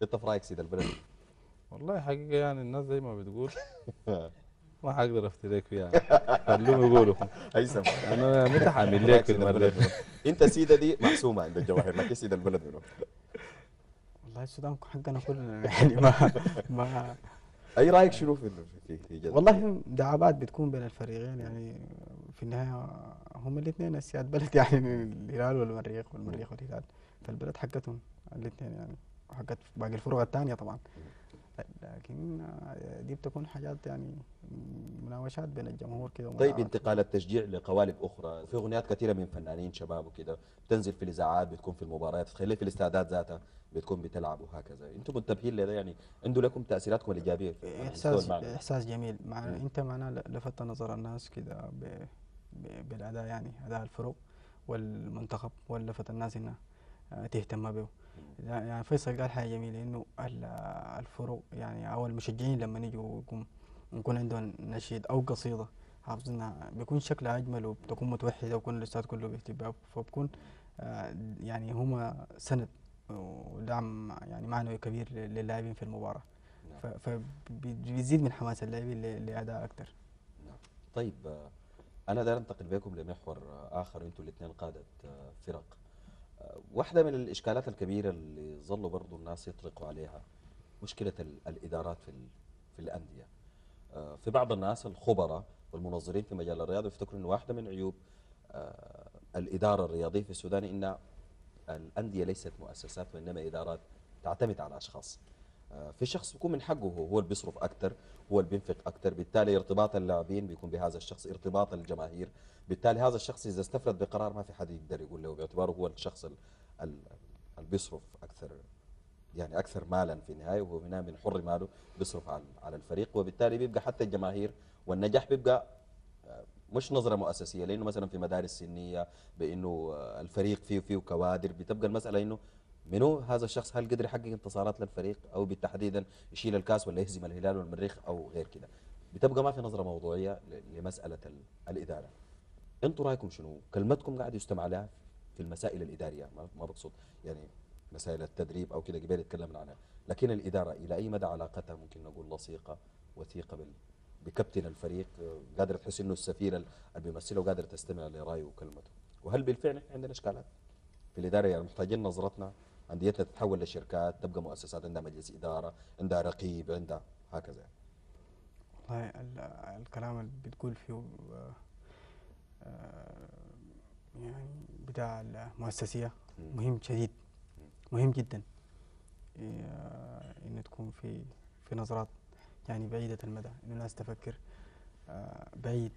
انت في رايك سيد البلد؟ والله حقيقة يعني الناس زي ما بتقول ما حقدر افتريك فيها يعني. خلوهم يقولوا. هيثم، انا متى حامل رايك ليك في سيد البلد المريخ؟ منو؟ انت سيده دي محسومه عند الجواهر، لكن سيد البلد منو؟ والله السودان حقنا كلنا يعني ما اي رايك شنو في جد يعني؟ والله دعابات بتكون بين الفريقين مم. يعني. في النهاية هم الاثنين اسياد بلد يعني مم. الهلال والمريخ مم. والمريخ والهلال. فالبلد حقتهم الاثنين يعني، وحقت باقي الفرق الثانية طبعا. مم. لكن دي بتكون حاجات يعني مناوشات بين الجمهور كده طيب، ومداعبات انتقال وكده. التشجيع لقوالب اخرى، في اغنيات كثيره من فنانين شباب وكده بتنزل في الاذاعات، بتكون في المباريات، تخيل في الاستادات ذاتها بتكون بتلعب وهكذا، انتم منتبهين لده يعني؟ عنده لكم تاثيراتكم الايجابيه على المستوى احساس المعنوي؟ احساس جميل مع مم. انت معنا لفت نظر الناس كده بالاداء يعني اداء الفرق والمنتخب، ولفت الناس انها تهتم به. مم. يعني فيصل قال حاجه جميله انه الفرق يعني او المشجعين لما يجوا يكون عندهم نشيد او قصيده حافظينها بيكون شكلها اجمل وبتكون متوحده ويكون الاستاد كله بيهتم بها، فبكون يعني هما سند ودعم يعني معنوي كبير للاعبين في المباراه. نعم. فبيزيد من حماس اللاعبين لاداء اكثر. نعم. طيب، انا داير انتقل بكم لمحور اخر، انتم الاثنين قاده فرق. واحده من الاشكالات الكبيره اللي ظلوا برضو الناس يطلقوا عليها مشكله الادارات في الانديه. في بعض الناس الخبراء والمنظرين في مجال الرياضه يفتكروا انه واحده من عيوب الاداره الرياضيه في السودان ان الانديه ليست مؤسسات وانما ادارات تعتمد على اشخاص. في شخص بيكون من حقه هو اللي بيصرف اكثر، هو اللي بينفق اكثر، بالتالي ارتباط اللاعبين بيكون بهذا الشخص، ارتباط الجماهير، بالتالي هذا الشخص اذا استفرد بقرار ما في حد يقدر يقول له، باعتباره هو الشخص ال- اللي بيصرف اكثر، يعني اكثر مالا في النهايه، وهو هنا من حر ماله بيصرف على الفريق، وبالتالي بيبقى حتى الجماهير والنجاح بيبقى مش نظره مؤسسيه، لانه مثلا في مدارس سنيه بانه الفريق فيه كوادر، بتبقى المساله انه منو هذا الشخص، هل قدر يحقق انتصارات للفريق او بالتحديدا يشيل الكاس ولا يهزم الهلال والمريخ او غير كده. بتبقى ما في نظره موضوعيه لمساله الاداره. انتم رايكم شنو؟ كلمتكم قاعد يستمع لها في المسائل الاداريه، ما بقصد يعني مسائل التدريب او كده، قبل يتكلمنا عنها، لكن الاداره الى اي مدى علاقتها ممكن نقول لصيقه وثيقه بكابتن الفريق، قادر تحس انه السفير اللي بيمثله وقادر تستمع لرايه وكلمته؟ وهل بالفعل احنا عندنا اشكالات في الاداره؟ يعني محتاجين نظرتنا انديتنا تتحول لشركات، تبقى مؤسسات عندها مجلس اداره، عندها رقيب، عندها هكذا؟ والله الكلام اللي بتقول فيه آه، يعني بتاع المؤسسية مم. مهم شديد، مم. مهم جدا. إن تكون في نظرات يعني بعيدة المدى، إنه الناس تفكر بعيد،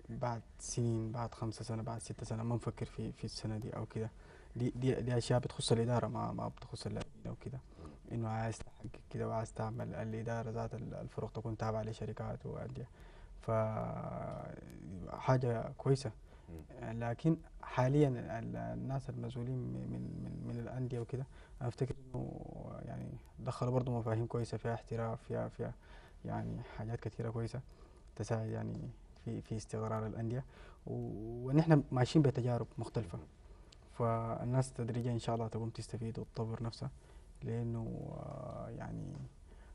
بعد سنين، بعد 5 سنة، بعد 6 سنة ما نفكر في السنة دي أو كده. دي أشياء بتخص الإدارة ما بتخص اللاعبين أو كده. مم. إنه عايز تحقق كده وعايز تعمل الإدارة ذات الفرق تكون تابعة لشركات وأندية، فحاجة كويسة. مم. لكن حاليا الناس المسؤولين من الأندية وكده، أنا أفتكر إنه يعني دخلوا برضو مفاهيم كويسة فيها احتراف، فيها يعني حاجات كثيرة كويسة تساعد يعني في استقرار الأندية، ونحن ماشيين بتجارب مختلفة. مم. فالناس تدريجيا إن شاء الله تقوم تستفيد وتطور نفسها، لأنه يعني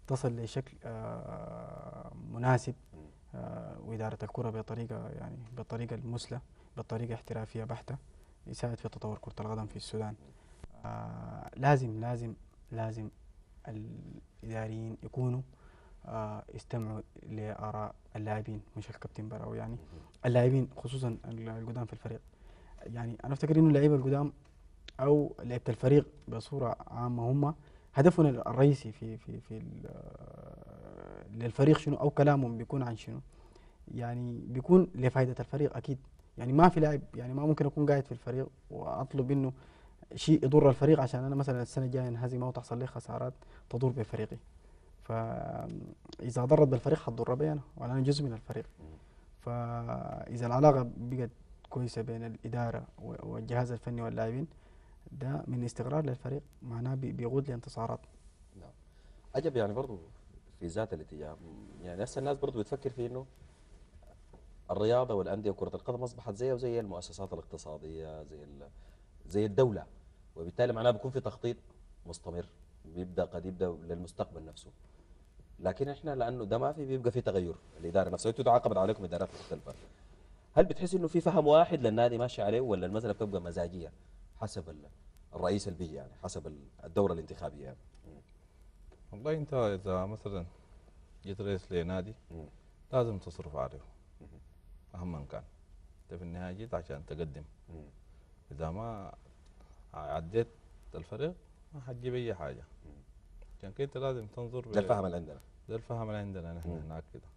تصل لشكل مناسب، مم. وإدارة الكرة بطريقة يعني بالطريقة المثلى، بالطريقة احترافية بحتة، يساعد في تطور كرة القدم في السودان. لازم الإداريين يكونوا يستمعوا لآراء اللاعبين مش الكابتن براو يعني. مم. اللاعبين خصوصا القدام في الفريق، يعني أنا أفتكر إنه اللعيبة القدام أو لعيبة الفريق بصورة عامة هم هدفهم الرئيسي للفريق شنو، أو كلامهم بيكون عن شنو، يعني بيكون لفائدة الفريق أكيد. يعني ما في لاعب، يعني ما ممكن أكون قاعد في الفريق وأطلب إنه شيء يضر الفريق عشان أنا مثلا السنة الجاية انهزم أو تحصل لي خسارات تضر بفريقي. فإذا ضرت بالفريق حتضر بي أنا، وأنا جزء من الفريق. مم. فإذا العلاقة بقت كويسة بين الإدارة والجهاز الفني واللاعبين، ده من استقرار للفريق، معناه بيقود لانتصارات. نعم. عجب يعني برضو في ذات الاتجاه. يعني هسه الناس برضو بتفكر في انه الرياضه والانديه وكره القدم اصبحت زيها وزي المؤسسات الاقتصاديه، زي الدوله، وبالتالي معناها بيكون في تخطيط مستمر بيبدا قد يبدا للمستقبل نفسه. لكن احنا لانه ده ما في بيبقى في تغير الاداره نفسها، انتوا تعاقبت عليكم ادارات مختلفه. هل بتحس انه في فهم واحد للنادي ماشي عليه، ولا المساله بتبقى مزاجيه حسب الرئيس اللي بيجي، يعني حسب الدوره الانتخابيه يعني؟ والله انت اذا مثلا جيت رئيس لنادي مم. لازم تصرف عليه مهما كان. انت في النهايه جيت عشان تقدم، مم. اذا ما عديت الفريق ما حتجيب اي حاجه. عشان كده انت لازم تنظر ده الفهم اللي عندنا. ده الفهم اللي عندنا نحن مم. هناك كده.